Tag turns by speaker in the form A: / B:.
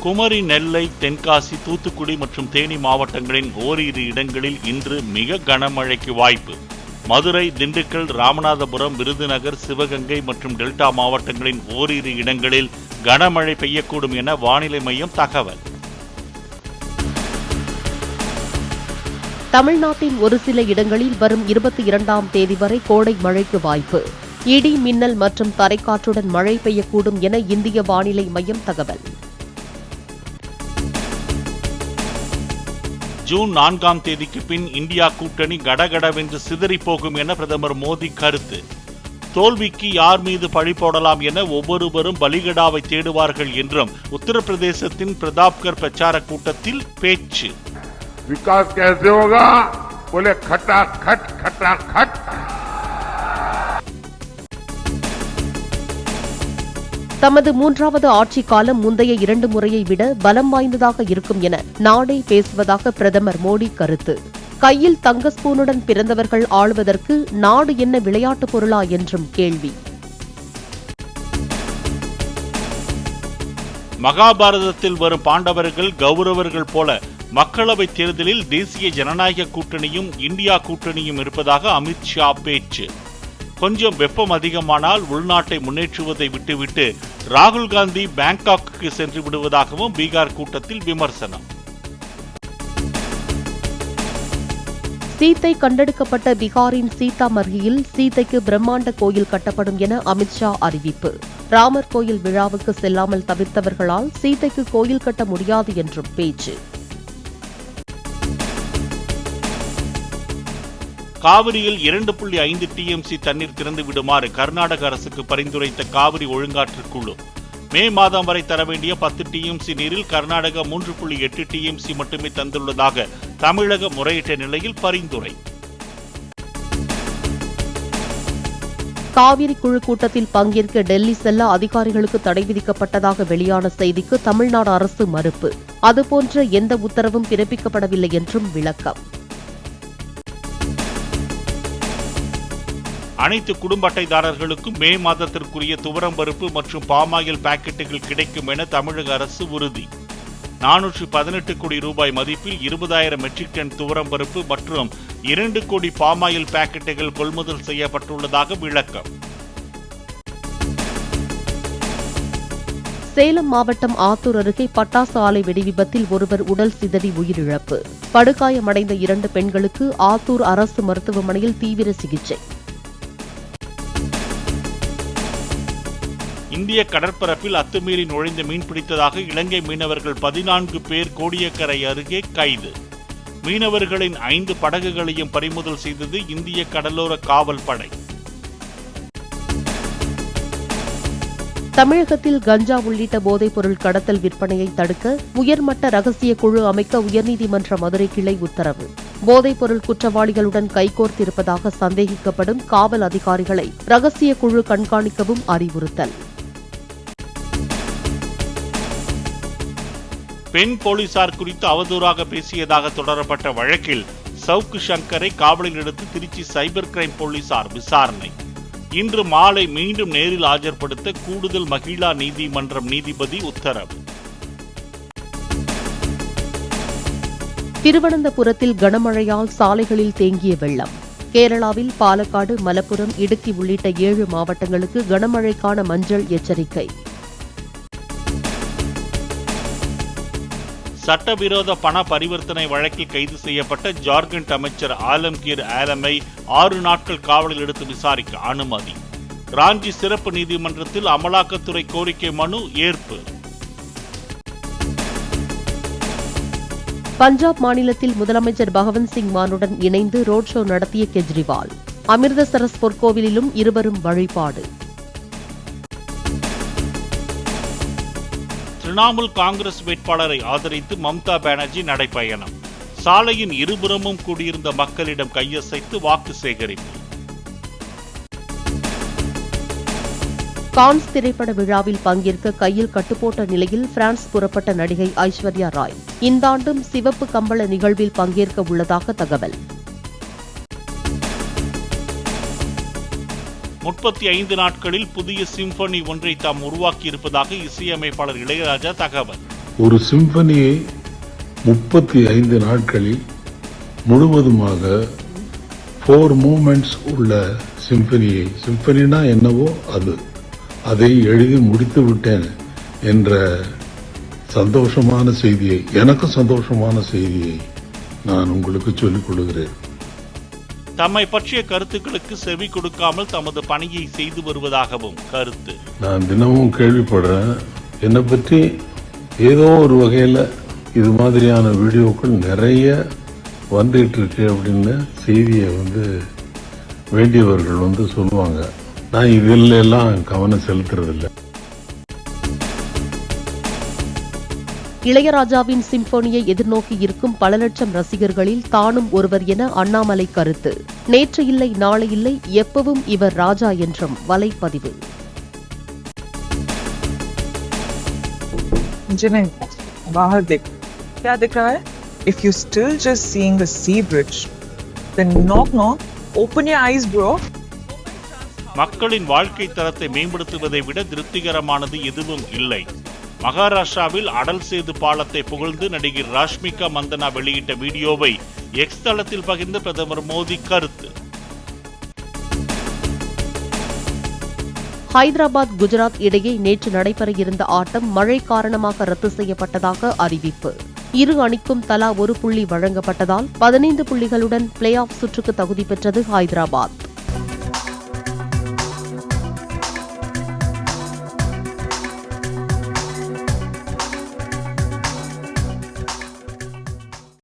A: குமரி, நெல்லை, தென்காசி, தூத்துக்குடி மற்றும் தேனி மாவட்டங்களின் ஓரிரு இடங்களில் இன்று மிக கனமழைக்கு வாய்ப்பு. மதுரை, திண்டுக்கல், ராமநாதபுரம், விருதுநகர், சிவகங்கை மற்றும் டெல்டா மாவட்டங்களின் ஓரிரு இடங்களில் கனமழை பெய்யக்கூடும் என வானிலை மையம் தகவல்.
B: தமிழ்நாட்டின் ஒரு சில இடங்களில் வரும் 22ஆம் தேதி வரை கோடை மழைக்கு வாய்ப்பு. இடி, மின்னல் மற்றும் தரைக்காற்றுடன் மழை பெய்யக்கூடும் என இந்திய வானிலை மையம் தகவல்.
A: ஜூன் 4ஆம் தேதிக்கு பின் இந்தியா கூட்டணி கடகடவென்று சிதறி போகும் என பிரதமர் மோடி கருத்து. தோல்விக்கு யார் மீது பழி போடலாம் என ஒவ்வொருவரும் பலிகடாவை தேடுவார்கள் என்றும் உத்தரப்பிரதேசத்தின் பிரதாப்கர் பிரச்சார கூட்டத்தில் பேச்சு.
C: विकास कैसे होगा? बोले खटाखट खटाखट.
B: தமது 3வது ஆட்சி காலம் முந்தைய 2 முறையை விட பலம் வாய்ந்ததாக இருக்கும் என நாடே பேசுவதாக பிரதமர் மோடி கருத்து. கையில் தங்க ஸ்பூனுடன் பிறந்தவர்கள் ஆளுவதற்கு நாடு என்ன விளையாட்டுப் பொருளா என்றும் கேள்வி.
A: மகாபாரதத்தில் வரும் பாண்டவர்கள், கௌரவர்கள் போல மக்களவை தேர்தலில் தேசிய ஜனநாயக கூட்டணியும் இந்தியா கூட்டணியும் இருப்பதாக அமித்ஷா பேச்சு. கொஞ்சம் வெப்பம் அதிகமானால் உள்நாட்டை முன்னேற்றுவதை விட்டுவிட்டு ராகுல் காந்தி பாங்காக்கு சென்று விடுவதாகவும் பீகார் கூட்டத்தில் விமர்சனம்.
B: சீத்தை கண்டெடுக்கப்பட்ட பீகாரின் சீதாமர்கியில் சீதைக்கு பிரம்மாண்ட கோயில் கட்டப்படும் என அமித்ஷா அறிவிப்பு. ராமர் கோயில் விழாவுக்கு செல்லாமல் தவிர்த்தவர்களால் சீதைக்கு கோயில் கட்ட முடியாது என்றும் பேச்சு.
A: காவிரியில் 2.5 TMC தண்ணீர் திறந்து விடுமாறு கர்நாடக அரசுக்கு பரிந்துரைத்த காவிரி ஒழுங்காற்று குழு. மே மாதம் வரை தர வேண்டிய 10 TMC நீரில் கர்நாடகா 3.8 TMC மட்டுமே தந்துள்ளதாக தமிழக முறையிட்ட நிலையில் பரிந்துரை.
B: காவிரி குழு கூட்டத்தில் பங்கேற்க டெல்லி செல்ல அதிகாரிகளுக்கு தடை விதிக்கப்பட்டதாக வெளியான செய்திக்கு தமிழ்நாடு அரசு மறுப்பு. அதுபோன்ற எந்த உத்தரவும் பிறப்பிக்கப்படவில்லை என்றும் விளக்கம்.
A: அனைத்து குடும்ப அட்டைதாரர்களுக்கும் மே மாதத்திற்குரிய துவரம் பருப்பு மற்றும் பாமாயில் பாக்கெட்டுகள் கிடைக்கும் என தமிழக அரசு உறுதி. 418 கோடி ரூபாய் மதிப்பில் 20,000 மெட்ரிக் டன் துவரம் பருப்பு மற்றும் 2 கோடி பாமாயில் பாக்கெட்டுகள் கொள்முதல் செய்யப்பட்டுள்ளதாக விளக்கம்.
B: சேலம் மாவட்டம் ஆத்தூர் அருகே பட்டாசு ஆலை வெடிவிபத்தில் ஒருவர் உடல் சிதறி உயிரிழப்பு. படுகாயமடைந்த 2 பெண்களுக்கு ஆத்தூர் அரசு மருத்துவமனையில் தீவிர சிகிச்சை.
A: இந்திய கடற்பரப்பில் அத்துமீறி நுழைந்து மீன்பிடித்ததாக இலங்கை மீனவர்கள் 14 பேர் கோடியக்கரை அருகே கைது. மீனவர்களின் 5 படகுகளையும் பறிமுதல் செய்தது இந்திய கடலோர காவல் படை.
B: தமிழகத்தில் கஞ்சா உள்ளிட்ட போதைப் பொருள் கடத்தல் விற்பனையை தடுக்க உயர்மட்ட ரகசிய குழு அமைக்க உயர்நீதிமன்ற மதுரை கிளை உத்தரவு. போதைப் பொருள் குற்றவாளிகளுடன் கைகோர்த்திருப்பதாக சந்தேகிக்கப்படும் காவல் அதிகாரிகளை ரகசிய குழு கண்காணிக்கவும் அறிவுறுத்தல்.
A: பெண் போலீசார் குறித்து அவதூறாக பேசியதாக தொடரப்பட்ட வழக்கில் சவுக்கு சங்கரை காவலில் எடுத்து திருச்சி சைபர் கிரைம் போலீசார் விசாரணை. இன்று மாலை மீண்டும் நேரில் ஆஜர்படுத்த கூடுதல் மகிழா நீதிமன்றம் நீதிபதி உத்தரவு.
B: திருவனந்தபுரத்தில் கனமழையால் சாலைகளில் தேங்கிய வெள்ளம். கேரளாவில் பாலக்காடு, மலப்புரம், இடுக்கி உள்ளிட்ட 7 மாவட்டங்களுக்கு கனமழைக்கான மஞ்சள் எச்சரிக்கை.
A: சட்டவிரோத பண பரிவர்த்தனை வழக்கில் கைது செய்யப்பட்ட ஜார்க்கண்ட் அமைச்சர் ஆலம்கீர் ஆலமை 6 நாட்கள் காவலில் எடுத்து விசாரிக்க அனுமதி. ராஞ்சி சிறப்பு நீதிமன்றத்தில் அமலாக்கத்துறை கோரிக்கை மனு ஏற்பு.
B: பஞ்சாப் மாநிலத்தில் முதலமைச்சர் பகவந்த் சிங் மானுடன் இணைந்து ரோட் ஷோ நடத்திய கெஜ்ரிவால். அமிர்தசரஸ் பொற்கோவிலிலும் இருவரும் வழிபாடு.
A: திரிணாமுல் காங்கிரஸ் வேட்பாளரை ஆதரித்து மம்தா பானர்ஜி நடைபயணம். சாலையின் இருபுறமும் கூடியிருந்த மக்களிடம் கையசைத்து வாக்கு சேகரிப்பு.
B: கான்ஸ் திரைப்பட விழாவில் பங்கேற்க கையில் கட்டுப்போட்ட நிலையில் பிரான்ஸ் புறப்பட்ட நடிகை ஐஸ்வர்யா ராய் இந்த ஆண்டும் சிவப்பு கம்பள நிகழ்வில் பங்கேற்க உள்ளதாக தகவல்.
A: 35 நாட்களில் புதிய சிம்பனி ஒன்றை தாம் உருவாக்கியிருப்பதாக இசையமைப்பாளர் இளையராஜா தகவல்.
D: ஒரு சிம்பனியை 35 நாட்களில் முழுவதுமாக 4 மூமெண்ட்ஸ் உள்ள சிம்பனினா என்னவோ அதை எழுதி முடித்து விட்டேன் என்ற சந்தோஷமான செய்தியை, எனக்கு சந்தோஷமான செய்தியை நான் உங்களுக்கு சொல்லிக் கொள்கிறேன்.
A: தம்மை பற்றிய கருத்துக்களுக்கு செவி கொடுக்காமல் தமது பணியை செய்து வருவதாகவும் கருத்து.
D: நான் தினமும் கேள்விப்படுறேன், என்னை பற்றி ஏதோ ஒரு வகையில் இது மாதிரியான வீடியோக்கள் நிறைய வந்துட்டு இருக்கு அப்படின்னு செய்தியை வேண்டியவர்கள் சொல்லுவாங்க. நான் இதில் எல்லாம் கவனம் செலுத்துறதில்லை.
B: இளையராஜாவின் சிம்பொனியை எதிர்நோக்கி இருக்கும் பல லட்சம் ரசிகர்களில் தானும் ஒருவர் என அண்ணாமலை கருத்து. நேற்று இல்லை நாளை இல்லை, எப்பவும் இவர் ராஜா என்றும் வலைப்பதிவு.
E: बाहर देख क्या दिख रहा है? If you still just seeing the sea bridge, then knock, open your eyes, bro.
A: மக்களின் வாழ்க்கை தரத்தை மேம்படுத்துவதை விட திருப்திகரமானது எதுவும் இல்லை. மகாராஷ்டிராவில் அடல் சேது பாலத்தை புகழ்ந்து நடிகர் ராஷ்மிகா மந்தனா வெளியிட்ட வீடியோவை எக்ஸ் தளத்தில் பகிர்ந்த பிரதமர் மோடி கருத்து.
B: ஹைதராபாத் குஜராத் இடையே நேற்று நடைபெற இருந்த ஆட்டம் மழை காரணமாக ரத்து செய்யப்பட்டதாக அறிவிப்பு. இரு அணிக்கும் தலா 1 புள்ளி வழங்கப்பட்டதால் 15 புள்ளிகளுடன் பிளே ஆஃப் சுற்றுக்கு தகுதி பெற்றது ஹைதராபாத்.